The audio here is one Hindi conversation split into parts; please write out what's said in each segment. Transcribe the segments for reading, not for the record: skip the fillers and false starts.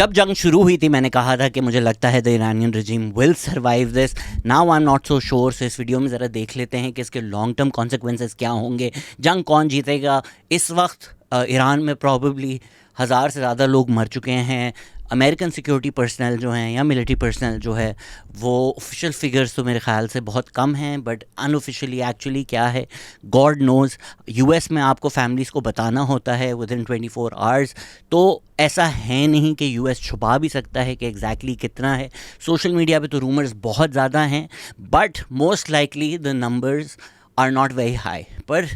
जब जंग शुरू हुई थी मैंने कहा था कि मुझे लगता है the Iranian regime will survive this. Now I am not so sure. So इस वीडियो में ज़रा देख लेते हैं कि इसके लॉन्ग टर्म कॉन्सिक्वेंसेस क्या होंगे, जंग कौन जीतेगा। इस वक्त ईरान में प्रॉबली 1000 से ज़्यादा लोग मर चुके हैं। अमेरिकन सिक्योरिटी पर्सनल जो हैं या मिलिट्री पर्सनल जो है वो ऑफिशियल फिगर्स तो मेरे ख़्याल से बहुत कम हैं, बट अनऑफिशियली एक्चुअली क्या है गॉड नोज़। यूएस में आपको फैमिलीज़ को बताना होता है विद इन 24 आवर्स, तो ऐसा है नहीं कि यूएस छुपा भी सकता है कि एग्जैक्टली कितना है। सोशल मीडिया पे तो रूमर्स बहुत ज़्यादा हैं, but most likely the numbers are not very high. पर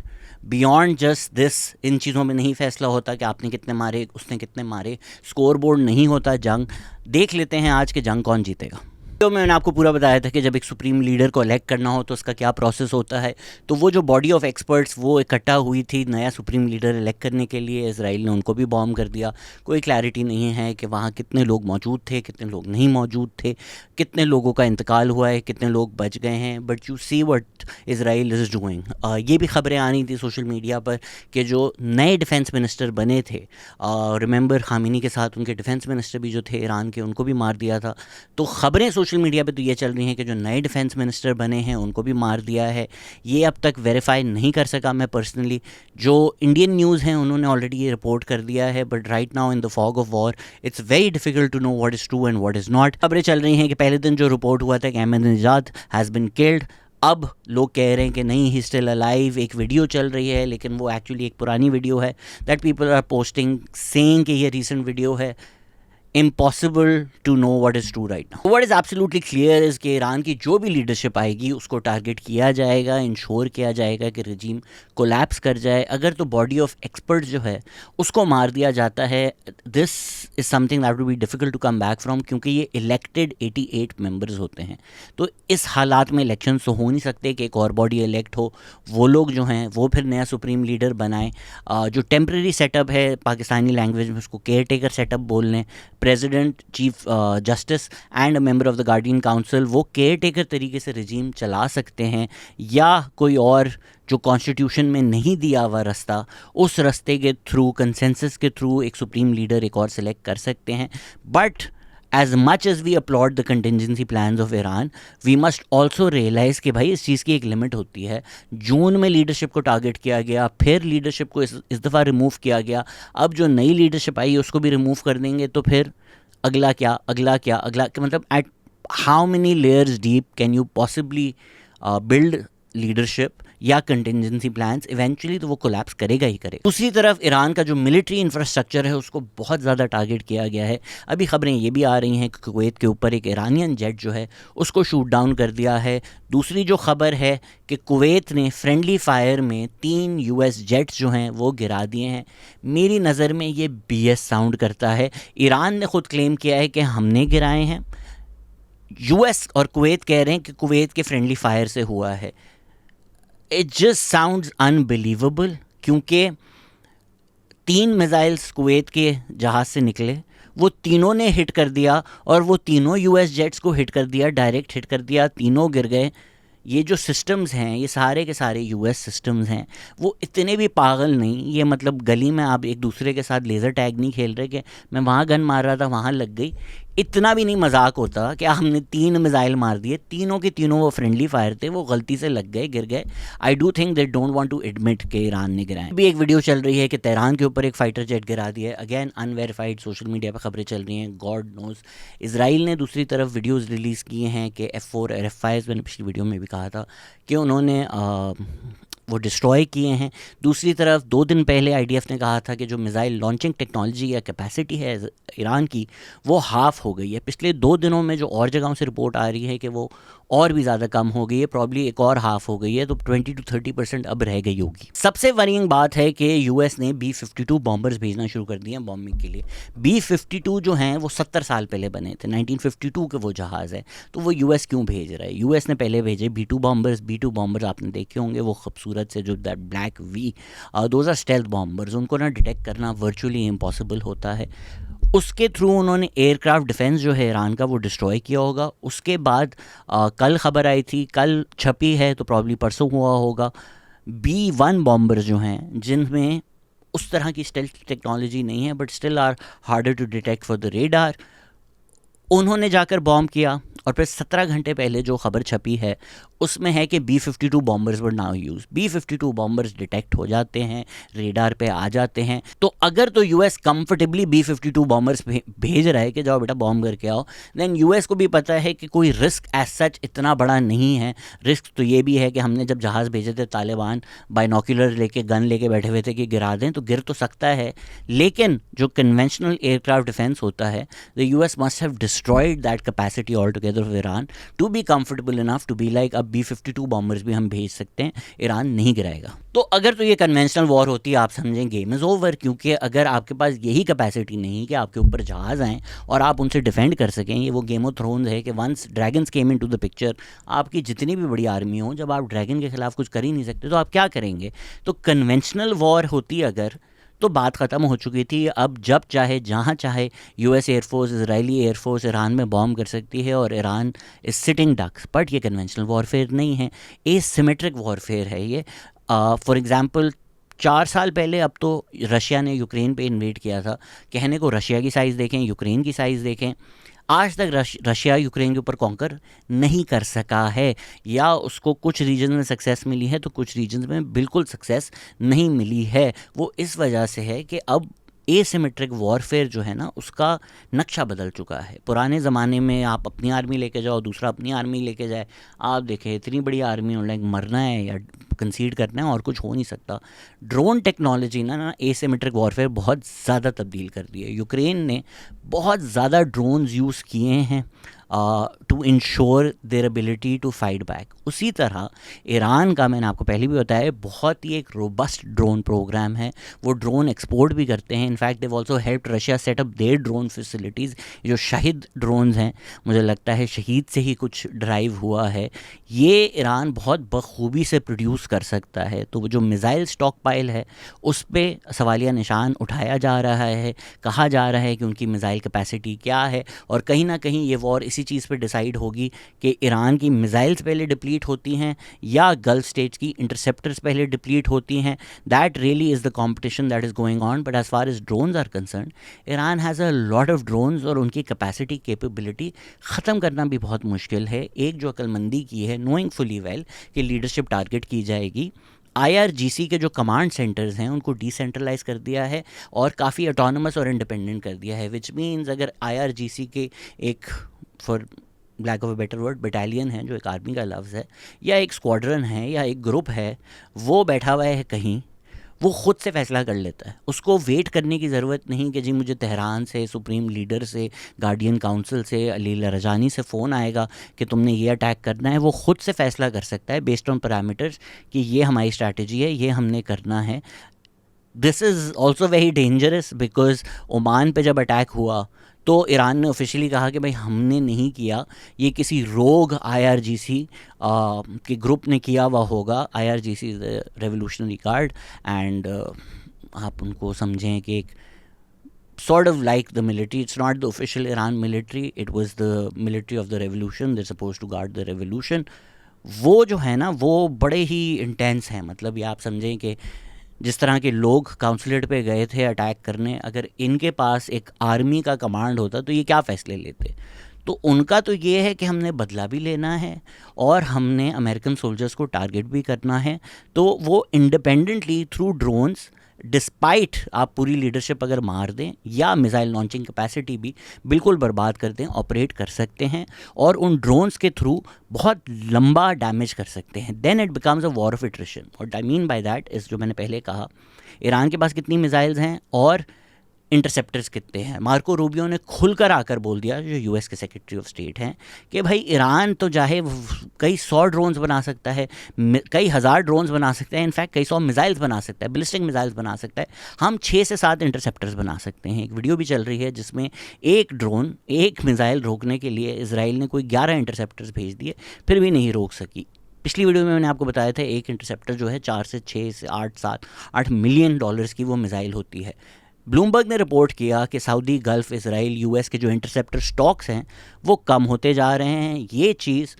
बियॉन्ड जस्ट दिस इन चीज़ों में नहीं फैसला होता कि आपने कितने मारे, उसने कितने मारे, स्कोर बोर्ड नहीं होता जंग। देख लेते हैं आज के जंग कौन जीतेगा। तो मैंने आपको पूरा बताया था कि जब एक सुप्रीम लीडर को इलेक्ट करना हो तो उसका क्या प्रोसेस होता है। तो वो जो बॉडी ऑफ एक्सपर्ट्स वो इकट्ठा हुई थी नया सुप्रीम लीडर इलेक्ट करने के लिए, इजराइल ने उनको भी बॉम्ब कर दिया। कोई क्लैरिटी नहीं है कि वहाँ कितने लोग मौजूद थे, कितने लोग नहीं मौजूद थे, कितने लोगों का इंतकाल हुआ है, कितने लोग बच गए हैं। But you see what Israel is doing. ये भी खबरें आ रही थी सोशल मीडिया पर कि जो नए डिफेंस मिनिस्टर बने थे, रिमेंबर खामिनी के साथ उनके डिफेंस मिनिस्टर भी जो थे ईरान के, उनको भी मार दिया था। तो खबरें सोशल मीडिया पे तो ये चल रही हैं कि जो नए डिफेंस मिनिस्टर बने हैं उनको भी मार दिया है। ये अब तक वेरीफाई नहीं कर सका मैं पर्सनली। जो इंडियन न्यूज़ हैं उन्होंने ऑलरेडी ये रिपोर्ट कर दिया है, but right now in the fog of war it's very difficult to know what is true and what is not. खबरें चल रही हैं कि पहले दिन जो रिपोर्ट हुआ था कि अहमदनेजाद हैज़ बिन किल्ड, अब लोग कह रहे हैं कि नहीं ही स्टिल अलाइव। एक वीडियो चल रही है लेकिन वो एक्चुअली एक पुरानी वीडियो है that people are posting saying कि ये रीसेंट वीडियो है। Impossible to know what is true right now. What is absolutely clear is कि ईरान की जो भी लीडरशिप आएगी उसको टारगेट किया जाएगा, इंश्योर किया जाएगा कि रजीम कोलैप्स कर जाए। अगर तो बॉडी ऑफ एक्सपर्ट जो है उसको मार दिया जाता है, this is something that will be difficult to come back from, क्योंकि ये इलेक्टेड 88 मेंबर्स होते हैं। तो इस हालात में इलेक्शन तो हो नहीं सकते कि एक और बॉडी इलेक्ट हो, वो लोग जो हैं वो फिर नया सुप्रीम लीडर बनाएं। जो टेम्प्रेरी सेटअप है पाकिस्तानी लैंग्वेज में उसको केयर टेकर सेटअप बोल लें। President, chief justice and a member of the guardian council वो केयर टेकर तरीके से रजीम चला सकते हैं, या कोई और जो कॉन्स्टिट्यूशन में नहीं दिया हुआ रास्ता, उस रास्ते के थ्रू, कंसेंसस के थ्रू एक सुप्रीम लीडर एक और सेलेक्ट कर सकते हैं। But as much as we applaud the contingency plans of Iran, we must also realise कि भाई इस चीज़ की एक लिमिट होती है। जून में लीडरशिप को टारगेट किया गया, फिर लीडरशिप को इस दफ़ा रिमूव किया गया। अब जो नई लीडरशिप आई उसको भी रिमूव कर देंगे, तो फिर अगला क्या, अगला क्या, अगला क्या, मतलब at how many layers deep can you possibly build leadership या कंटिजेंसी प्लान्स। इवेंचुअली तो वो कोलैप्स करेगा ही करेगा। दूसरी तरफ ईरान का जो मिलिट्री इंफ्रास्ट्रक्चर है उसको बहुत ज़्यादा टारगेट किया गया है। अभी खबरें ये भी आ रही हैं कि कुवैत के ऊपर एक ईरानियन जेट जो है उसको शूट डाउन कर दिया है। दूसरी जो खबर है कि कुवैत ने फ्रेंडली फायर में 3 यूएस जेट्स जो हैं वो गिरा दिए हैं। मेरी नज़र में ये BS साउंड करता है। ईरान ने खुद क्लेम किया है कि हमने गिराए हैं, यूएस और कुवैत कह रहे हैं कि कुवैत के फ्रेंडली फायर से हुआ है। इट जस्ट साउंड्स अनबिलीवेबल, क्योंकि 3 मिसाइल्स कुवैत के जहाज़ से निकले, वो तीनों ने हिट कर दिया और वो तीनों यूएस जेट्स को हिट कर दिया, डायरेक्ट हिट कर दिया, तीनों गिर गए। ये जो सिस्टम्स हैं ये सारे के सारे यूएस सिस्टम्स हैं। वो इतने भी पागल नहीं, ये मतलब गली में आप एक दूसरे के साथ लेज़र टैग नहीं खेल रहे कि मैं वहाँ गन मार रहा था वहाँ लग गई। इतना भी नहीं मजाक होता कि हमने 3 मिसाइल मार दिए, तीनों के तीनों वो फ्रेंडली फायर थे, वो गलती से लग गए, गिर गए। I do think they don't want to admit कि ईरान ने गिराए। भी एक वीडियो चल रही है कि तेहरान के ऊपर एक फाइटर जेट गिरा दिया है। अगेन अनवेरीफाइड सोशल मीडिया पर खबरें चल रही हैं, गॉड नोज़। इसराइल ने दूसरी तरफ वीडियोज़ रिलीज़ किए हैं कि F4 और F5, मैंने पिछली वीडियो में भी कहा था कि उन्होंने वो डिस्ट्रॉय किए हैं। दूसरी तरफ 2 दिन पहले IDF ने कहा था कि जो मिसाइल लॉन्चिंग टेक्नोलॉजी या कैपेसिटी है ईरान की वो हाफ़ हो गई है। पिछले 2 दिनों में जो और जगहों से रिपोर्ट आ रही है कि वो और भी ज़्यादा कम हो गई है, प्रॉब्ली एक और हाफ़ हो गई है, तो 20 to 30% अब रह गई होगी। सबसे वरीइंग बात है कि US ने B-52 बॉम्बर्स भेजना शुरू कर दिए हैं बॉम्बिंग के लिए। B-52 जो हैं वो 70 साल पहले बने थे, 1952 के वो जहाज़ है, तो वो US क्यों भेज रहा है? US ने पहले भेजे B-2 बॉम्बर्स आपने देखे होंगे, वो खूबसूरत से जो that black V, those are stealth bombers. उनको ना डिटेक्ट करना वर्चुअली इम्पॉसिबल होता है। उसके थ्रू उन्होंने एयरक्राफ्ट डिफेंस जो है ईरान का वो डिस्ट्रॉय किया होगा। उसके बाद कल खबर आई थी, कल छपी है तो प्रॉब्ली परसों हुआ होगा, B-1 बॉम्बर्स जो हैं जिनमें उस तरह की स्टेल्थ टेक्नोलॉजी नहीं है, but still are harder to detect for the radar. उन्होंने जाकर बॉम्ब किया, और फिर 17 घंटे पहले जो खबर छपी है उसमें है कि B-52 bombers were now use. B-52 bombers detect हो जाते हैं, रेडार पे आ जाते हैं। तो अगर तो यूएस कंफर्टेबली B-52 बॉम्बर्स भेज रहा है कि जाओ बेटा बॉम्ब करके आओ, देन यूएस को भी पता है कि कोई रिस्क एज सच इतना बड़ा नहीं है। रिस्क तो ये भी है कि हमने जब जहाज़ भेजे थे तालिबान बाइनोकुलर लेके गन लेके बैठे हुए थे कि गिरा दें, तो गिर तो सकता है, लेकिन जो कन्वेंशनल एयरक्राफ्ट डिफेंस होता है, the US must have destroyed that capacity altogether of Iran to be comfortable enough to be like अब B-52 बॉम्बर्स भी हम भेज सकते हैं, ईरान नहीं गिराएगा। तो अगर तो ये कन्वेंशनल वॉर होती है, आप समझें गेम इज़ ओवर, क्योंकि अगर आपके पास यही कैपेसिटी नहीं कि आपके ऊपर जहाज़ आएँ और आप उनसे डिफेंड कर सकें, ये वो गेम ऑफ थ्रोन्स है कि once dragons came into the picture, आपकी जितनी भी बड़ी आर्मी हो, जब आप ड्रैगन के खिलाफ कुछ कर ही नहीं सकते तो आप क्या करेंगे। तो कन्वेंशनल वॉर होती अगर, तो बात ख़त्म हो चुकी थी। अब जब चाहे जहाँ चाहे US air force, Israeli air force Iran में बॉम्ब कर सकती है और Iran is sitting ducks. But ये कन्वेंशनल वॉरफेयर नहीं है, एसिमेट्रिक वॉरफेयर है ये। फॉर एग्ज़ाम्पल 4 साल पहले अब तो रशिया ने यूक्रेन पे इन्वेड किया था, कहने को रशिया की साइज़ देखें, यूक्रेन की साइज़ देखें, आज तक रशिया यूक्रेन के ऊपर कॉन्कर नहीं कर सका है, या उसको कुछ रीजन में सक्सेस मिली है तो कुछ रीजन में बिल्कुल सक्सेस नहीं मिली है। वो इस वजह से है कि अब एसिमेट्रिक वॉरफेयर जो है ना, उसका नक्शा बदल चुका है। पुराने ज़माने में आप अपनी आर्मी लेके जाओ, दूसरा अपनी आर्मी लेके जाए, आप देखें इतनी बड़ी आर्मी लाइक मरना है या कंसीड करना है और कुछ हो नहीं सकता। ड्रोन टेक्नोलॉजी ना एसिमेट्रिक वॉरफेयर बहुत ज़्यादा तब्दील कर दी है। यूक्रेन ने बहुत ज़्यादा ड्रोन्स यूज़ किए हैं to ensure their ability to fight back. उसी तरह ईरान का, मैंने आपको पहले भी बताया, बहुत ही एक रोबस्ट ड्रोन प्रोग्राम है। वो ड्रोन एक्सपोर्ट भी करते हैं। In fact they also help Russia set up their drone facilities. जो शाहिद ड्रोन्स हैं, मुझे लगता है शहीद से ही कुछ ड्राइव हुआ है, ये ईरान बहुत बखूबी से प्रोड्यूस कर सकता है। तो वो जो मिज़ाइल स्टॉक पाइल है उस पर सवालिया निशान उठाया जा रहा है, कहा जा रहा है कि उनकी मिज़ाइल कैपेसिटी क्या है, और कहीं ना कहीं ये वॉर इसी चीज़ पे डिसाइड होगी कि ईरान की मिज़ाइल्स पहले डिप्लीट होती हैं या गल्फ स्टेट्स की इंटरसेप्टर्स पहले डिप्लीट होती हैं। That really is the competition that is going on. But as far as drones are concern, Iran has a lot of drones, और उनकी कैपेसिटी कैपेबिलिटी ख़त्म करना भी बहुत मुश्किल है। एक जो अक्लमंदी की है, नोइंग फुली वेल कि लीडरशिप टारगेट की जाएगी, IRGC के जो कमांड सेंटर्स हैं उनको डिसेंट्रलाइज कर दिया है और काफ़ी ऑटोनमस और इंडिपेंडेंट कर दिया है। विच मीन्स अगर IRGC के एक, for black of a better word, battalion है, जो एक आर्मी का लफ्ज़ है, या एक स्क्वाड्रन है, या एक ग्रुप है, वो बैठा हुआ है कहीं, वो ख़ुद से फ़ैसला कर लेता है। उसको वेट करने की ज़रूरत नहीं कि जी मुझे तेहरान से, सुप्रीम लीडर से, गार्डियन काउंसिल से, अली लारजानी से फ़ोन आएगा कि तुमने ये अटैक करना है। वो ख़ुद से फ़ैसला कर सकता है बेस्ड ऑन पैरामीटर्स कि ये हमारी स्ट्रैटेजी है, ये हमने करना है। This is also very dangerous because Oman पे जब अटैक हुआ तो ईरान ने ऑफिशियली कहा कि भाई हमने नहीं किया, ये किसी रोग IRGC के ग्रुप ने किया हुआ होगा। IRGC is the revolutionary guard, and आप उनको समझें कि एक sort of like the military. It's not the official Iran military, it was the military of the revolution. They're supposed to guard the revolution. वो जो है ना, वो बड़े ही इंटेंस हैं। मतलब ये आप समझें कि जिस तरह के लोग काउंसलेट पे गए थे अटैक करने, अगर इनके पास एक आर्मी का कमांड होता तो ये क्या फ़ैसले लेते। तो उनका तो ये है कि हमने बदला भी लेना है और हमने अमेरिकन सोल्जर्स को टारगेट भी करना है। तो वो इंडिपेंडेंटली थ्रू ड्रोन्स, डिस्पाइट आप पूरी लीडरशिप अगर मार दें या मिसाइल लॉन्चिंग कैपेसिटी भी बिल्कुल बर्बाद कर दें, ऑपरेट कर सकते हैं और उन ड्रोन्स के थ्रू बहुत लंबा डैमेज कर सकते हैं। Then it becomes a war of attrition. और I mean by that is, जो मैंने पहले कहा, ईरान के पास कितनी मिसाइल्स हैं और इंटरसेप्टर्स कितने हैं। मार्को रूबियो ने खुलकर आकर बोल दिया, जो US के सेक्रेटरी ऑफ स्टेट हैं, कि भाई ईरान तो चाहे कई 100 ड्रोन्स बना सकता है, कई हज़ार ड्रोन्स बना सकता है, इनफैक्ट कई 100 मिसाइल्स बना सकता है, बैलिस्टिक मिसाइल्स बना सकता है, हम 6 से 7 इंटरसेप्टर्स बना सकते हैं। एक वीडियो भी चल रही है जिसमें एक ड्रोन, एक मिसाइल रोकने के लिए इसराइल ने कोई 11 इंटरसेप्टर्स भेज दिए, फिर भी नहीं रोक सकी। पिछली वीडियो में मैंने आपको बताया था एक इंटरसेप्टर जो है 4 से 6 से 8 मिलियन डॉलर्स की वो मिसाइल होती है। ब्लूमबर्ग ने रिपोर्ट किया कि सऊदी, गल्फ़, इसराइल, US के जो इंटरसेप्टर स्टॉक्स हैं वो कम होते जा रहे हैं। ये चीज़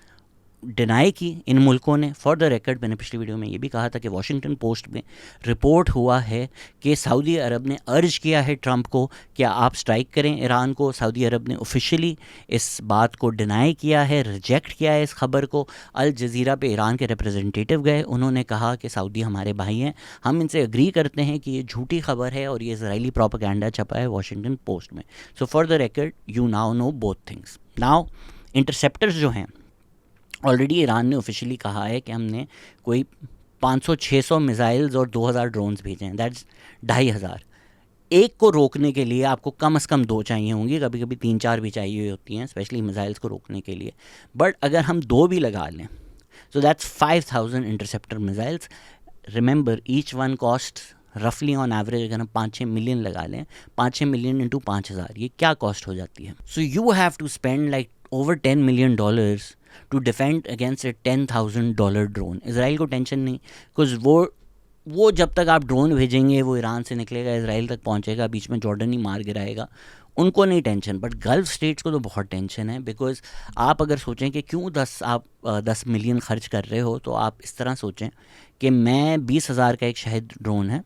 डिनाई की इन मुल्कों ने। फॉर द रिकॉर्ड मैंने पिछली वीडियो में ये भी कहा था कि वॉशिंगटन पोस्ट में रिपोर्ट हुआ है कि सऊदी अरब ने अर्ज किया है ट्रंप को कि आप स्ट्राइक करें ईरान को। सऊदी अरब ने ऑफिशियली इस बात को डिनाई किया है, रिजेक्ट किया है इस खबर को। अल जज़ीरा पे ईरान के रिप्रेजेंटेटिव गए, उन्होंने कहा कि सऊदी हमारे भाई हैं, हम इनसे एग्री करते हैं कि ये झूठी खबर है और ये इजरायली प्रोपेगेंडा छपा है वॉशिंगटन पोस्ट में। So for the record you now know both things. Now interceptors जो हैं, ऑलरेडी ईरान ने ऑफिशियली कहा है कि हमने कोई 500-600 मिसाइल्स और 2000 ड्रोन्स भेजे हैं, दैट्स 2500। एक को रोकने के लिए आपको कम से कम 2 चाहिए होंगी, कभी कभी 3-4 भी चाहिए होती हैं, स्पेशली मिसाइल्स को रोकने के लिए। बट अगर हम 2 भी लगा लें so that's 5000 interceptor missiles. Remember each one cost रफली ऑन एवरेज, अगर हम 5-6 मिलियन लगा लें, 5-6 मिलियन इंटू 5000, ये क्या कॉस्ट हो जाती है। So you have to spend like over $10 million to defend against a $10,000 drone. Israel को टेंशन नहीं, बिकॉज वो जब तक आप ड्रोन भेजेंगे वो ईरान से निकलेगा, इसराइल तक पहुंचेगा, बीच में जॉर्डन ही मार गिराएगा, उनको नहीं टेंशन। बट गल्फ स्टेट्स को तो बहुत टेंशन है, बिकॉज आप अगर सोचें कि क्यों 10 मिलियन खर्च कर रहे हो, तो आप इस तरह सोचें कि मैं 20,000 का एक शहद ड्रोन है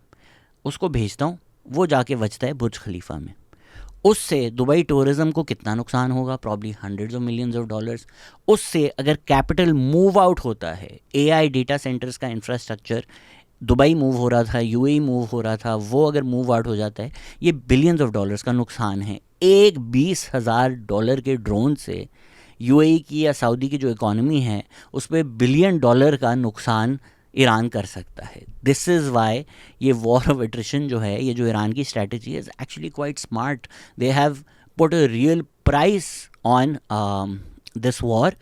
उसको भेजता हूँ, वो जाके बचता है बुर्ज खलीफा में, उससे दुबई टूरिज़्म को कितना नुकसान होगा, प्रॉब्ली $100 of millions। उससे अगर कैपिटल मूव आउट होता है, AI डेटा सेंटर्स का इंफ्रास्ट्रक्चर दुबई मूव हो रहा था, UAE मूव हो रहा था, वो अगर मूव आउट हो जाता है, ये $billions of का नुकसान है। एक $20,000 के ड्रोन से UAE की या सऊदी की जो इकॉनमी है उस पर $1 billion का नुकसान ईरान कर सकता है। दिस इज़ वाई ये वॉर ऑफ एट्रिशन जो है, ये जो ईरान की स्ट्रैटेजी है, is actually quite smart. They have put a real price on this war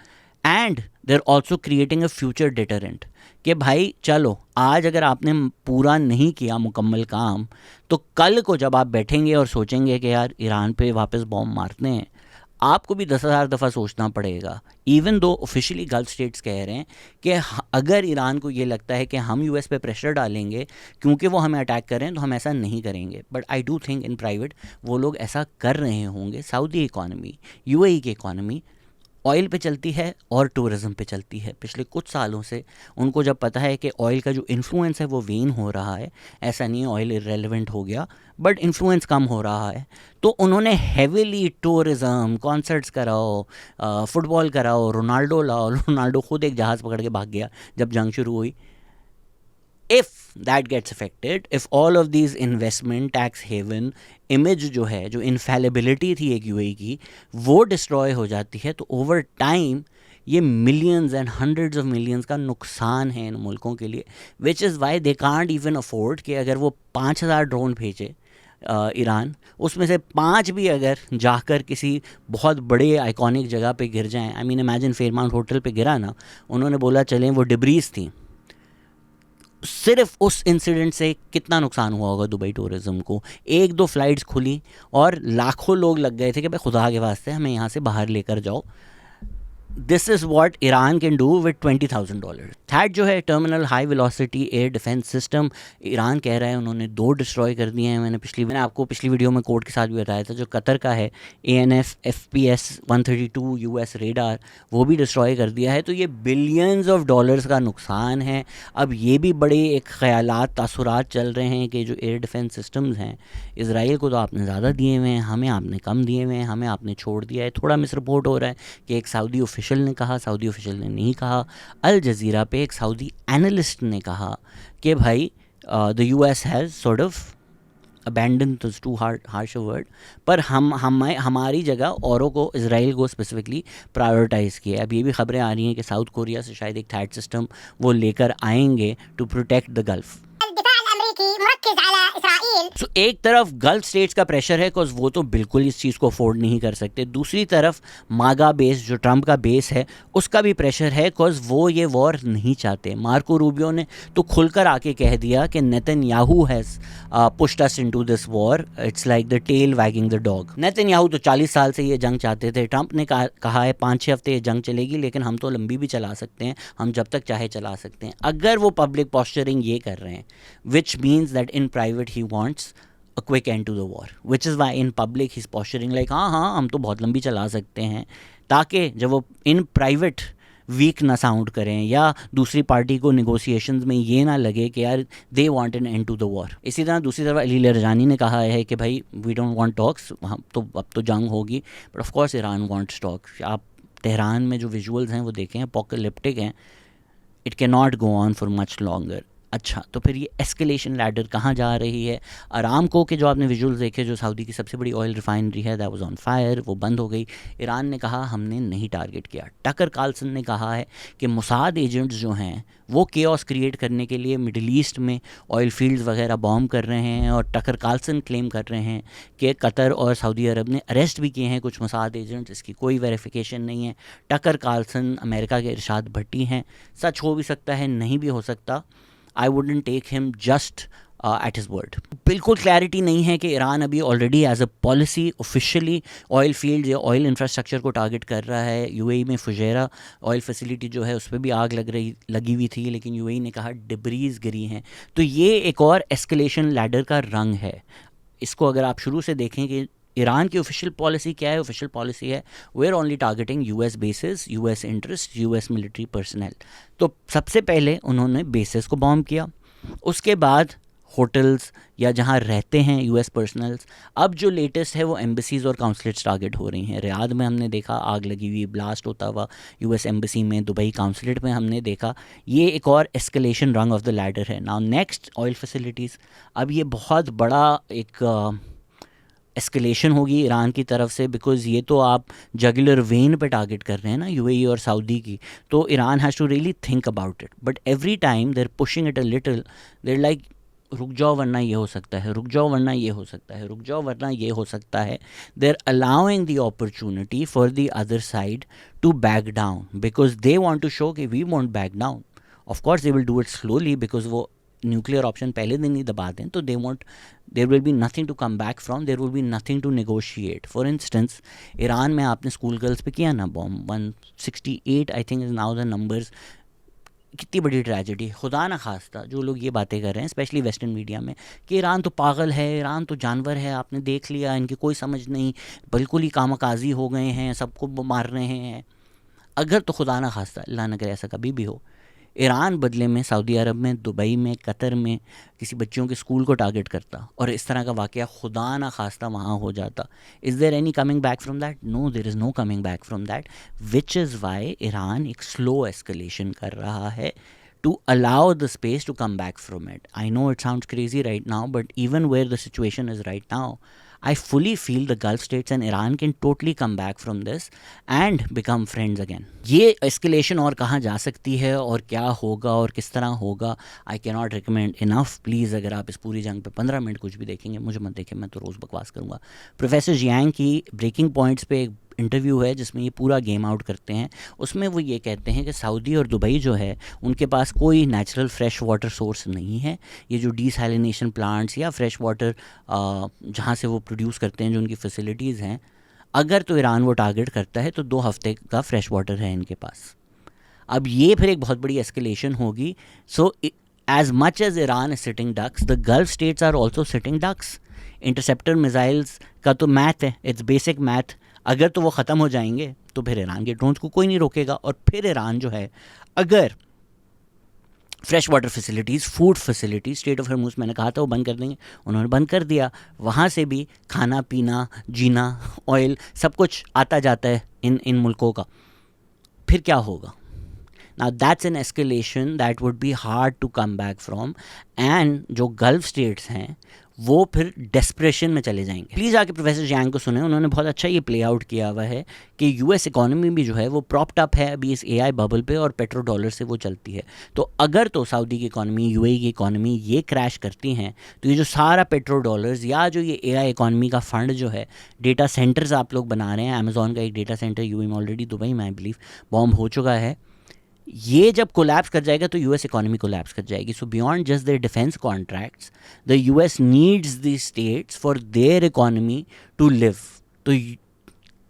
and they are also creating a future deterrent कि भाई चलो आज अगर आपने पूरा नहीं किया मुकम्मल काम, तो कल को जब आप बैठेंगे और सोचेंगे कि यार ईरान पे वापस बॉम्ब मारते हैं, आपको भी 10,000 दफ़ा सोचना पड़ेगा। Even though officially gulf states कह रहे हैं कि अगर ईरान को ये लगता है कि हम US पे प्रेशर डालेंगे क्योंकि वो हमें अटैक करें, तो हम ऐसा नहीं करेंगे। But I do think in private वो लोग ऐसा कर रहे होंगे। सऊदी इकॉनमी, UAE की इकॉनमी ऑयल पे चलती है और टूरिज़म पे चलती है। पिछले कुछ सालों से उनको जब पता है कि ऑयल का जो इन्फ्लुएंस है वो वेन हो रहा है, ऐसा नहीं है ऑयल इरेलेवेंट हो गया, बट इन्फ्लुएंस कम हो रहा है, तो उन्होंने हेविली टूरिज़म, कॉन्सर्ट्स कराओ, फुटबॉल कराओ, रोनाल्डो लाओ। रोनाल्डो खुद एक जहाज़ पकड़ के भाग गया जब जंग शुरू हुई। If that gets affected, if all of these investment tax haven image जो है, जो इनफैलिबिलिटी थी एक UAE की, वो डिस्ट्रॉय हो जाती है, तो ओवर टाइम ये millions and hundreds of millions का नुकसान है इन मुल्कों के लिए। विच is why they can't even afford कि अगर वो 5,000 ड्रोन भेजे ईरान, उसमें से 5 भी अगर जाकर किसी बहुत बड़े आइकॉनिक जगह पे गिर जाएं, I mean imagine Fairmont hotel पे गिरा ना, उन्होंने बोला चलें वो डिब्रीज थी, सिर्फ उस इंसिडेंट से कितना नुकसान हुआ होगा दुबई टूरिज़्म को। 1-2 फ़्लाइट्स खुली और लाखों लोग लग गए थे कि भाई खुदा के वास्ते हमें यहाँ से बाहर लेकर जाओ। This is what Iran can do with $20,000। That जो है terminal high velocity air defence system, Iran कह रहा है उन्होंने 2 डिस्ट्रॉय कर दिए हैं। मैंने आपको पिछली वीडियो में कोड के साथ भी बताया था, जो कतर का है ANF FPS 132 US रेडार, वो भी डिस्ट्रॉय कर दिया है। तो ये $billions of का नुकसान है। अब ये भी बड़े एक ख्यालात, तासुरात चल रहे हैं कि जो एयर डिफेंस सिस्टम्स हैं, इसराइल को तो आपने ज़्यादा दिए हुए हैं, हमें आपने कम दिए हुए हैं, हमें आपने छोड़ दिया है। थोड़ा मिस रिपोर्ट हो रहा है कि एक सऊदी ऑफिशियल ने कहा, सऊदी ऑफिशियल ने नहीं कहा। अल जज़ीरा पे एक सऊदी एनालिस्ट ने कहा कि भाई the US has sort of abandoned, तो टू हार्श अ वर्ड, पर हमारी जगह औरों को, इसराइल को स्पेसिफिकली प्रायोरिटाइज़ किया। अब ये भी खबरें आ रही हैं कि साउथ कोरिया से शायद एक थैट सिस्टम वो लेकर आएंगे to protect the Gulf. So, एक तरफ गल्फ स्टेट्स का प्रेशर है बिकॉज वो तो बिल्कुल इस चीज़ को अफोर्ड नहीं कर सकते। दूसरी तरफ मागा बेस, जो ट्रंप का बेस है, उसका भी प्रेशर है बिकॉज वो ये वॉर नहीं चाहते। मार्को रूबियो ने तो खुलकर आके कह दिया कि Netanyahu has pushed us into this war, it's like the tail wagging the dog. Netanyahu तो 40 साल से ये जंग चाहते थे। ट्रंप ने कहा है 5-6 हफ्ते ये जंग चलेगी, लेकिन हम तो लंबी भी चला सकते हैं, हम जब तक चाहे चला सकते हैं। अगर वो पब्लिक पॉस्चरिंग ये कर रहे हैं, which means that in private he wants a quick end to the war, which is why in public he's posturing like हाँ हम तो बहुत लंबी चला सकते हैं, ताकि जब वो इन प्राइवेट वीक ना साउंड करें या दूसरी पार्टी को नेगोशिएशंस में ये ना लगे कि यार they want an end to the war. इसी तरह दूसरी तरफ अली लरजानी ने कहा है कि भाई वी डोंट वांट टॉक्स, हम तो अब तो जंग होगी, but of course Iran wants talks. आप तेहरान में जो विजुअल्स हैं वो देखें, अपोकलिप्टिक हैं, it can not go on for much longer. अच्छा, तो फिर ये एस्केलेशन लैडर कहाँ जा रही है? अरामको के जो आपने विजुअल्स देखे, जो सऊदी की सबसे बड़ी ऑयल रिफाइनरी है, दैट वाज ऑन फायर, वो बंद हो गई। ईरान ने कहा हमने नहीं टारगेट किया। टकर कार्लसन ने कहा है कि मोसाद एजेंट्स जो हैं वो केओस क्रिएट करने के लिए मिडिल ईस्ट में ऑयल फील्ड्स वगैरह बॉम्ब कर रहे हैं, और टकर कार्लसन क्लेम कर रहे हैं कि कतर और सऊदी अरब ने अरेस्ट भी किए हैं कुछ मोसाद एजेंट्स। इसकी कोई वेरिफिकेशन नहीं है। टकर कार्लसन अमेरिका के इरशाद भट्टी हैं, सच हो भी सकता है, नहीं भी हो सकता। I wouldn't take him just at his word. बिल्कुल क्लैरिटी नहीं है कि ईरान अभी already as a policy officially oil field या ऑयल इंफ्रास्ट्रक्चर को टारगेट कर रहा है। यूएई में फुजैरा ऑयल फैसिलिटी जो है उस पर भी आग लगी हुई थी, लेकिन यूएई ने कहा डिब्रीज गिरी हैं। तो ये एक और एस्केलेशन लैडर का रंग है। इसको अगर आप शुरू से देखें कि ईरान की ऑफिशियल पॉलिसी क्या है, ऑफिशियल पॉलिसी है we are only targeting US bases, US interest, US military personnel. तो सबसे पहले उन्होंने बेसिस को बॉम्ब किया, उसके बाद होटल्स या जहाँ रहते हैं यूएस पर्सनल्स। अब जो लेटेस्ट है वो एम्बेसीज और काउंसलेट्स टारगेट हो रही हैं। रियाद में हमने देखा आग लगी हुई, ब्लास्ट होता हुआ यूएस एम्बेसी में, दुबई काउंसलेट में हमने देखा। ये एक और एस्केलेशन रंग ऑफ द लैडर है। Now next oil facilities. अब ये बहुत बड़ा एक एस्केलेशन होगी ईरान की तरफ से, बिकॉज़ ये तो आप जगुलर वेन पे टारगेट कर रहे हैं ना यूएई और सऊदी की। तो Iran has to really think about it, but every time they are pushing it a little, they are like रुक जाओ वरना ये हो सकता है, रुक जाओ वरना ये हो सकता है, रुक जाओ वरना ये हो सकता है। They are allowing the opportunity for the other side to back down, because they want to show कि we won't back down. Of course they will do it slowly, because वो न्यूक्लियर ऑप्शन पहले दिन ही दबा दें तो they won't, there will be nothing to come back from, there will be nothing to negotiate. For instance Iran में आपने स्कूल गर्ल्स पे किया ना bomb, 168 I think is now the numbers. कितनी बड़ी ट्रेजेडी। खुदा ना खास्ता जो लोग ये बातें कर रहे हैं स्पेशली वेस्टर्न मीडिया में कि ईरान तो पागल है, ईरान तो जानवर है, आपने देख लिया इनकी कोई समझ नहीं, बिल्कुल ही कामकाजी हो गए हैं, सबको मार रहे हैं। अगर तो खुदा ना खास्ता, अल्लाह ना करे ऐसा कभी भी हो, ईरान बदले में सऊदी अरब में, दुबई में, कतर में किसी बच्चियों के स्कूल को टारगेट करता और इस तरह का वाक़या खुदा ना खास्ता वहाँ हो जाता, is there any coming back from that? No, there is no coming back from that, which is why Iran एक स्लो एस्केलेशन कर रहा है to allow the space to come back from it. I know it sounds crazy right now, but even where the situation is right now, I fully feel the Gulf states and Iran can totally come back from this and become friends again. ये escalation और कहाँ जा सकती है और क्या होगा और किस तरह होगा, I cannot recommend enough. Please अगर आप इस पूरी जंग पे 15 मिनट कुछ भी देखेंगे, मुझे मत देखें, मैं तो रोज़ बकवास करूँगा। प्रोफेसर जियांग की ब्रेकिंग पॉइंट्स पे एक इंटरव्यू है जिसमें ये पूरा गेम आउट करते हैं। उसमें वो ये कहते हैं कि सऊदी और दुबई जो है उनके पास कोई नेचुरल फ्रेश वाटर सोर्स नहीं है। ये जो डिसैलिनेशन प्लांट्स या फ्रेश वाटर जहाँ से वो प्रोड्यूस करते हैं, जो उनकी फैसिलिटीज़ हैं, अगर तो ईरान वो टारगेट करता है तो 2 हफ्ते का फ्रेश वाटर है इनके पास। अब ये फिर एक बहुत बड़ी एस्केलेशन होगी। So as much as Iran is sitting ducks, the Gulf states are also sitting ducks. Interceptor missiles का तो मैथ है, इट्स बेसिक मैथ। अगर तो वो ख़त्म हो जाएंगे तो फिर ईरान के ड्रोन्स को कोई नहीं रोकेगा, और फिर ईरान जो है अगर fresh water facilities, food facilities, state of Hormuz मैंने कहा था वो बंद कर देंगे, उन्होंने बंद कर दिया। वहाँ से भी खाना पीना, जीना, ऑयल, सब कुछ आता जाता है इन मुल्कों का। फिर क्या होगा? Now that's an escalation that would be hard to come back from, and जो गल्फ स्टेट्स हैं वो फिर डेस्परेशन में चले जाएंगे। प्लीज़ आके प्रोफेसर जियांग को सुने, उन्होंने बहुत अच्छा ये प्ले आउट किया हुआ है कि यूएस इकोनॉमी भी जो है वो प्रॉप्ड अप है अभी इस एआई बबल पे, और पेट्रो डॉलर से वो चलती है। तो अगर तो सऊदी की इकोनॉमी, यूएई की इकोनॉमी ये क्रैश करती हैं तो ये जो सारा पेट्रो डॉलर्स या जो ये एआई इकोनॉमी का फंड जो है, डेटा सेंटर्स आप लोग बना रहे हैं, अमेज़ॉन का एक डेटा सेंटर यूएई में ऑलरेडी, दुबई में आई बिलीव बॉम्ब हो चुका है, ये जब कोलैप्स कर जाएगा तो यूएस इकोनॉमी कोलैप्स कर जाएगी। So beyond just their defence contracts, the US needs the states for their economy to live. तो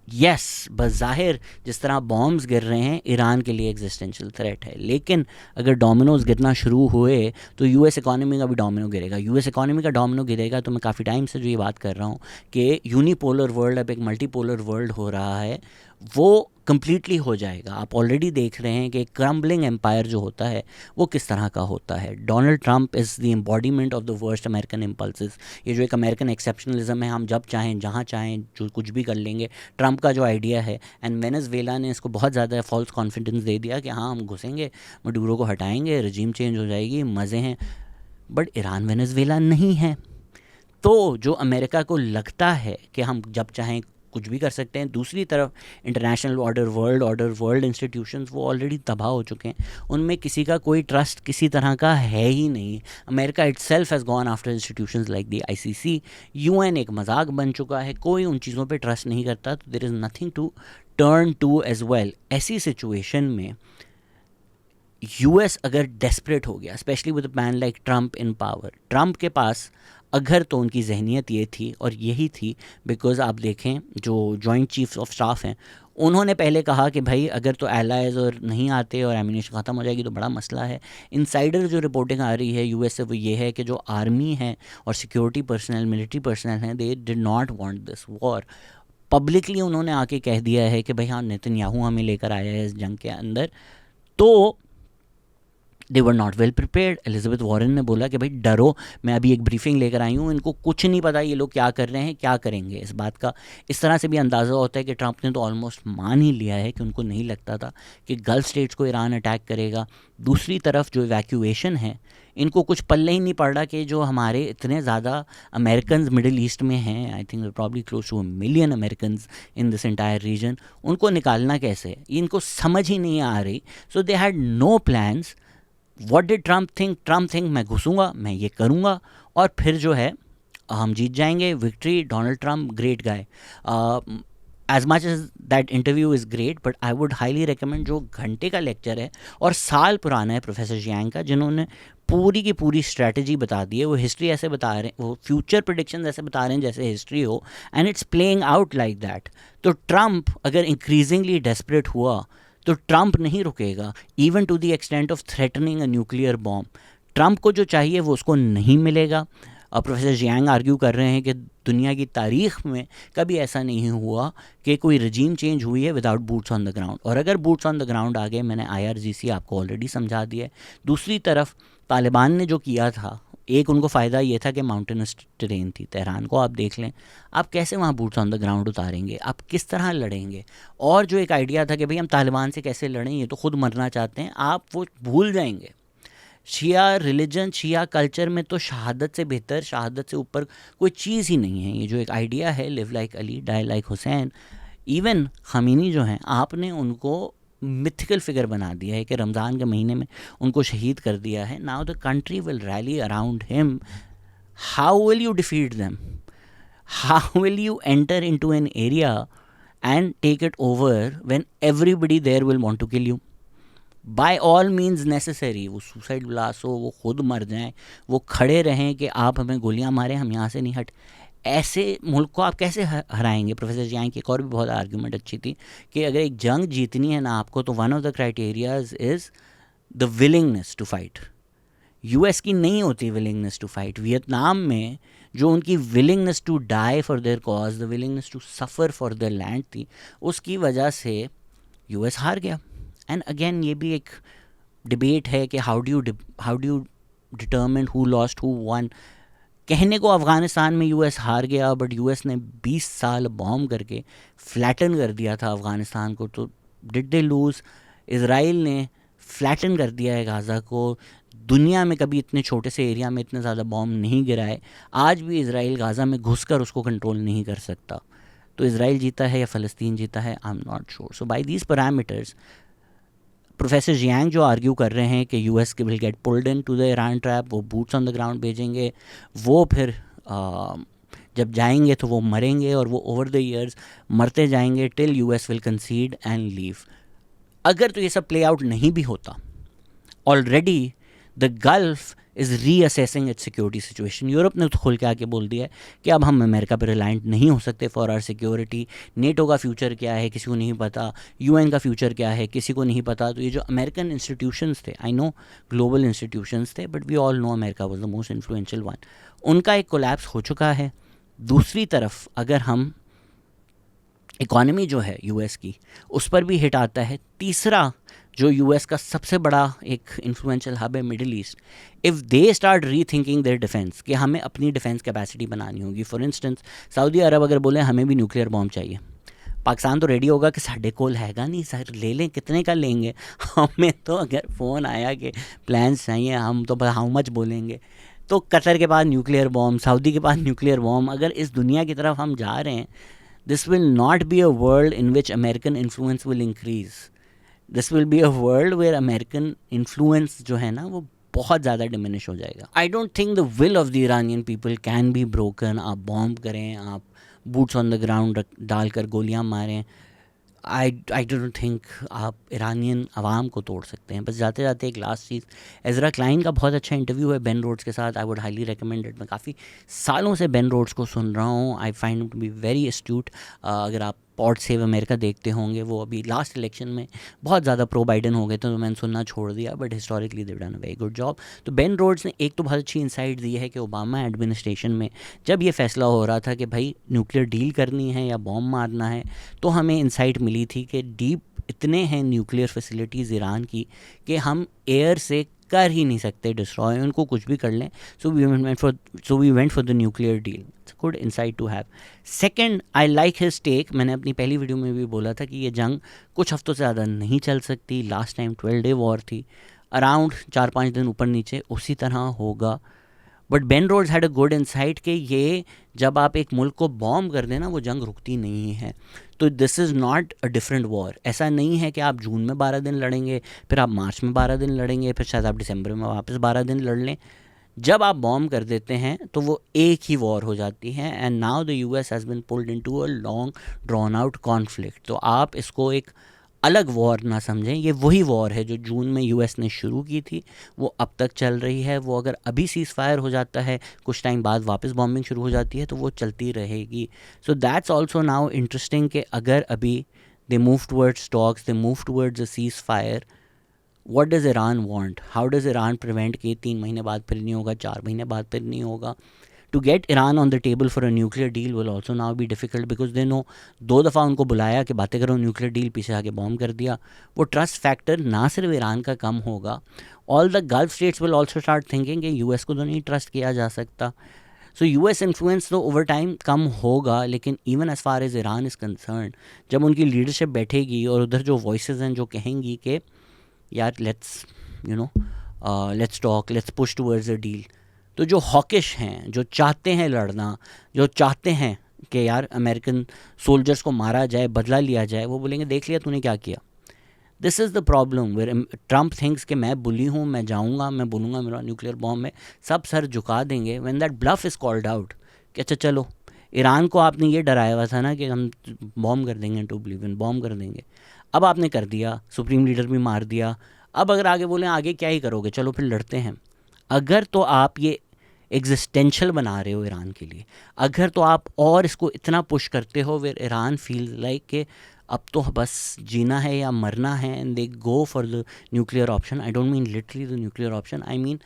यस, बज़ाहिर जिस तरह बॉम्ब्स गिर रहे हैं ईरान के लिए एग्जिस्टेंशियल थ्रेट है, लेकिन अगर डोमिनोज गिरना शुरू हुए तो यूएस इकोनॉमी का भी डोमिनो गिरेगा। यूएस इकोनॉमी का डोमिनो गिरेगा तो मैं काफ़ी टाइम से जो ये बात कर रहा हूँ कि यूनिपोलर वर्ल्ड अब एक मल्टीपोलर वर्ल्ड हो रहा है, वो कम्प्लीटली हो जाएगा। आप ऑलरेडी देख रहे हैं कि क्रम्बलिंग एम्पायर जो होता है वो किस तरह का होता है। Donald Trump is the embodiment of the worst American impulses. ये जो एक अमेरिकन एक्सेप्शनलिज्म है, हम जब चाहें जहाँ चाहें जो कुछ भी कर लेंगे, ट्रंप का जो आइडिया है। एंड वेनेजुएला ने इसको बहुत ज़्यादा फॉल्स कॉन्फिडेंस दे दिया कि हाँ हम घुसेंगे, मडूरो को हटाएंगे, रजीम चेंज हो जाएगी, मज़े हैं। बट ईरान वेनेजुएला नहीं है। तो जो अमेरिका को लगता है कि हम जब चाहें कुछ भी कर सकते हैं, दूसरी तरफ इंटरनेशनल ऑर्डर, वर्ल्ड इंस्टीट्यूशंस वो ऑलरेडी तबाह हो चुके हैं। उनमें किसी का कोई ट्रस्ट किसी तरह का है ही नहीं। America itself has gone after institutions like the ICC। UN एक मजाक बन चुका है, कोई उन चीज़ों पे ट्रस्ट नहीं करता, तो there is nothing to turn to as well. ऐसी सिचुएशन में US अगर डेस्परेट हो गया, specially with man like Trump in power, Trump के पास अगर तो उनकी जहनीत ये थी और यही थी, बिकॉज़ आप देखें जो जॉइंट चीफ्स ऑफ स्टाफ हैं, उन्होंने पहले कहा कि भाई अगर तो एलाइज और नहीं आते और एमिनेशन ख़त्म हो जाएगी तो बड़ा मसला है। इनसाइडर जो रिपोर्टिंग आ रही है US से वो ये है कि जो आर्मी है और सिक्योरिटी पर्सनल, मिलिट्री पर्सनल हैं, they did not want this war. Publicly उन्होंने आके कह दिया है कि भाई हाँ नेतन्याहू हमें लेकर आया है इस जंग के अंदर। तो they were not well prepared. Elizabeth Warren ने बोला कि भाई डरो, मैं अभी एक ब्रीफिंग लेकर आई हूँ, इनको कुछ नहीं पता ये लोग क्या कर रहे हैं, क्या करेंगे इस बात का। इस तरह से भी अंदाज़ा होता है कि ट्रंप ने तो ऑलमोस्ट मान ही लिया है कि उनको नहीं लगता था कि गल्फ स्टेट्स को ईरान अटैक करेगा। दूसरी तरफ जो इवैक्यूएशन है, इनको कुछ पल्ले ही नहीं पड़ रहा कि जो हमारे इतने ज़्यादा अमेरिकन मिडिल ईस्ट में हैं, I think probably close to 1 million American in this entire region, उनको निकालना कैसे है इनको समझ ही नहीं आ रही। So they had no plans. What did Trump think? Trump think मैं घुसूंगा, मैं ये करूंगा और फिर जो है हम जीत जाएंगे, victory, Donald Trump great guy. As much as that interview is great, but I would highly recommend, जो घंटे का लेक्चर है और साल पुराना है प्रोफेसर जियांग का, जिन्होंने पूरी की पूरी स्ट्रैटेजी बता दी है। वो हिस्ट्री ऐसे बता रहे हैं, वो फ्यूचर प्रेडिक्शन ऐसे बता रहे हैं जैसे हिस्ट्री हो, and it's playing out like that. तो ट्रंप अगर इंक्रीजिंगली डेस्परेट हुआ तो ट्रंप नहीं रुकेगा, even to the extent of threatening a nuclear bomb. Trump को जो चाहिए वो उसको नहीं मिलेगा। प्रोफेसर जियांग आर्ग्यू कर रहे हैं कि दुनिया की तारीख में कभी ऐसा नहीं हुआ कि कोई रजीम चेंज हुई है without boots on the ground, और अगर बूट्स ऑन द ग्राउंड आ गए, मैंने IRGC आपको ऑलरेडी समझा दिया है। दूसरी तरफ तालिबान ने जो किया था, एक उनको फ़ायदा ये था कि माउंटेनस टेरेन थी। तेहरान को आप देख लें, आप कैसे वहाँ बूट्स ऑन द ग्राउंड उतारेंगे, आप किस तरह लड़ेंगे। और जो एक आइडिया था कि भाई हम तालिबान से कैसे लड़ें, ये तो खुद मरना चाहते हैं, आप वो भूल जाएंगे। शिया रिलीजन, शिया कल्चर में तो शहादत से बेहतर, शहादत से ऊपर कोई चीज़ ही नहीं है। ये जो एक आइडिया है, live like Ali die like Hussain, even Khamenei जो हैं, आपने उनको मिथिकल फिगर बना दिया है कि रमज़ान के महीने में उनको शहीद कर दिया है। Now the country will rally around him. How will you defeat them? How will you enter into an area and take it over when everybody there will want to kill you? By all means necessary, वो सुसाइड ब्लास्ट हो, वो खुद मर जाएं, वो खड़े रहें कि आप हमें गोलियां मारें, हम यहाँ से नहीं हट। ऐसे मुल्क को आप कैसे हराएंगे? प्रोफेसर जियांग की एक और भी बहुत आर्ग्यूमेंट अच्छी थी कि अगर एक जंग जीतनी है ना आपको, तो one of the criterias is the willingness to fight. US की नहीं होती विलिंगनेस टू फाइट। वियतनाम में जो उनकी willingness to die for their cause, the willingness to suffer for their land थी, उसकी वजह से US हार गया। एंड अगेन ये भी एक डिबेट है कि how do you determine who lost who one. कहने को अफ़गानिस्तान में US हार गया, बट US ने 20 साल बॉम्ब करके फ्लैटन कर दिया था अफ़गानिस्तान को। तो डिड दे लूज़? इसराइल ने फ्लैटन कर दिया है गाज़ा को। दुनिया में कभी इतने छोटे से एरिया में इतने ज़्यादा बॉम्ब नहीं गिराए। आज भी इसराइल गाज़ा में घुसकर उसको कंट्रोल नहीं कर सकता। तो इसराइल जीता है या फ़लस्तीन जीता है, I am not sure. So by these parameters, professor Jiang जो आर्ग्यू कर रहे हैं कि US के will get pulled into the Iran trap, वो बूट्स ऑन द ग्राउंड भेजेंगे, वो फिर जब जाएंगे तो वो मरेंगे, और वो ओवर द ईयर्स मरते जाएंगे till US will concede and leave. अगर तो ये सब प्ले आउट नहीं भी होता, already the gulf is reassessing its security situation. Europe ने तो खुल के आके बोल दिया है कि अब हम अमेरिका पर रिलायंट नहीं हो सकते फॉर आवर सिक्योरिटी। नेटो का फ्यूचर क्या है किसी को नहीं पता, UN का फ्यूचर क्या है किसी को नहीं पता। तो ये जो अमेरिकन इंस्टीट्यूशंस थे, आई नो ग्लोबल इंस्टीट्यूशंस थे, but we all know America was the most influential one, उनका एक कोलैप्स हो चुका है। दूसरी तरफ अगर हम इकॉनमी जो है यूएस की, उस पर भी हिट आता है। तीसरा, जो यूएस का सबसे बड़ा एक इन्फ्लुएंशियल हब है middle east, if they start री थिंकिंग देयर डिफेंस कि हमें अपनी डिफेंस कैपेसिटी बनानी होगी। फॉर इंस्टेंस सऊदी अरब अगर बोले हमें भी न्यूक्लियर बॉम्ब चाहिए, पाकिस्तान तो रेडी होगा कि साढ़े कोल हैगा नहीं सर, ले लें, कितने का लेंगे। हमें तो अगर फ़ोन आया कि प्लान्स चाहिए, हम तो हाउ मच बोलेंगे। तो कतर के पास न्यूक्लियर बॉम्ब, सऊदी के पास न्यूक्लियर बॉम्ब, अगर इस दुनिया की तरफ हम जा रहे हैं, this will not be a world in which American influence will increase. This will be a world where American influence जो है ना वो बहुत ज़्यादा डिमिनिश हो जाएगा। I don't think the will of the Iranian people can be broken. आप बॉम्ब करें, आप बूट्स ऑन द ग्राउंड डालकर गोलियां मारें, आई डोंट थिंक आप ईरानियन आवाम को तोड़ सकते हैं। बस जाते जाते एक लास्ट चीज़, एजरा क्लाइन का बहुत अच्छा इंटरव्यू है बेन रोड्स के साथ, आई वुड हाईली रिकमेंड इट। मैं काफ़ी सालों से बेन रोड्स को सुन रहा हूँ, I find to be very astute. अगर आप पॉड सेव अमेरिका देखते होंगे, वो अभी लास्ट इलेक्शन में बहुत ज़्यादा प्रो बाइडन हो गए थे, तो मैंने सुनना छोड़ दिया, but historically they done a very good job. तो बेन रोड्स ने एक तो बहुत अच्छी इंसाइट दी है कि ओबामा एडमिनिस्ट्रेशन में जब ये फैसला हो रहा था कि भाई न्यूक्लियर डील करनी है या बॉम्ब मारना है, तो हमें इंसाइट मिली थी कि डीप इतने हैं न्यूक्लियर फैसिलिटीज़ ईरान की कि हम एयर से कर ही नहीं सकते डिस्ट्रॉय, उनको कुछ भी कर लें। So we went for the nuclear deal. It's good insight to have. Second, I like his take. मैंने अपनी पहली वीडियो में भी बोला था कि ये जंग कुछ हफ्तों से ज़्यादा नहीं चल सकती। लास्ट टाइम 12 डे वॉर थी, अराउंड 4-5 दिन ऊपर नीचे उसी तरह होगा। But Ben Rhodes had a good insight कि ये जब आप एक मुल्क को बॉम्ब कर देना, वो जंग रुकती नहीं है। तो this is not a different war. ऐसा नहीं है कि आप जून में 12 दिन लड़ेंगे, फिर आप मार्च में 12 दिन लड़ेंगे, फिर शायद आप दिसंबर में वापस 12 दिन लड़ लें। जब आप बॉम्ब कर देते हैं तो वो एक ही वॉर हो जाती है। And now the US has been pulled into a long drawn out conflict. तो आप इसको एक अलग वॉर ना समझें, ये वही वॉर है जो जून में यूएस ने शुरू की थी, वो अब तक चल रही है। वो अगर अभी सीज़ फायर हो जाता है, कुछ टाइम बाद वापस बॉम्बिंग शुरू हो जाती है, तो वो चलती रहेगी। So that's also now interesting कि अगर अभी they move towards talks, they move towards a seize fire, what does Iran want? How does Iran prevent कि 3 महीने बाद फिर नहीं होगा, 4 महीने बाद फिर नहीं होगा? To get Iran on the table for a nuclear deal will also now be difficult, because they know 2 दफ़ा उनको बुलाया कि बातें करो न्यूक्लियर डील, पीछे आके बॉम्ब कर दिया। वो ट्रस्ट फैक्टर ना सिर्फ ईरान का कम होगा, all the Gulf states will also start thinking कि यूएस को तो नहीं ट्रस्ट किया जा सकता। सो यूएस इन्फ्लुएंस तो ओवर टाइम कम होगा, लेकिन even as far as Iran is concern, जब उनकी लीडरशिप बैठेगी और उधर जो वॉइसेस हैं जो कहेंगी कि यार let's let's talk, let's push towards a deal, तो जो हॉकिश हैं, जो चाहते हैं लड़ना, जो चाहते हैं कि यार अमेरिकन सोल्जर्स को मारा जाए, बदला लिया जाए, वो बोलेंगे देख लिया तूने क्या किया। This is the problem where Trump thinks कि मैं बुली हूँ, मैं जाऊँगा, मैं बोलूँगा मेरा न्यूक्लियर बॉम्ब है, सब सर झुका देंगे। When that bluff is called out कि अच्छा चलो, ईरान को आपने ये डराया हुआ था ना कि हम बॉम्ब कर देंगे, टू बिलीव इन बॉम्ब कर देंगे, अब आपने कर दिया, सुप्रीम लीडर भी मार दिया। अब अगर आगे बोलें आगे क्या ही करोगे, चलो फिर लड़ते हैं। अगर तो आप ये एग्जिस्टेंशियल बना रहे हो ईरान के लिए, अगर तो आप और इसको इतना पुश करते हो वेयर ईरान फील लाइक कि अब तो बस जीना है या मरना है, and they go for the nuclear option. I don't mean literally the nuclear option, I mean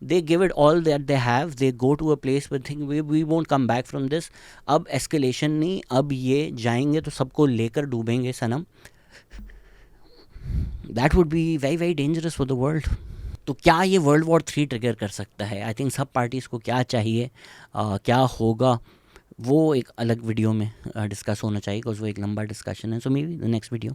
they give it all that they have, they go to a place where think we won't come back from this। अब escalation नहीं, अब ये जाएंगे तो सबको लेकर डूबेंगे सनम। that would be very very dangerous for the world। तो क्या ये वर्ल्ड वॉर 3 ट्रिगर कर सकता है? आई थिंक सब पार्टीज़ को क्या चाहिए, क्या होगा, वो एक अलग वीडियो में डिस्कस होना चाहिए, बिकॉज वो एक लंबा डिस्कशन है। So maybe the next video.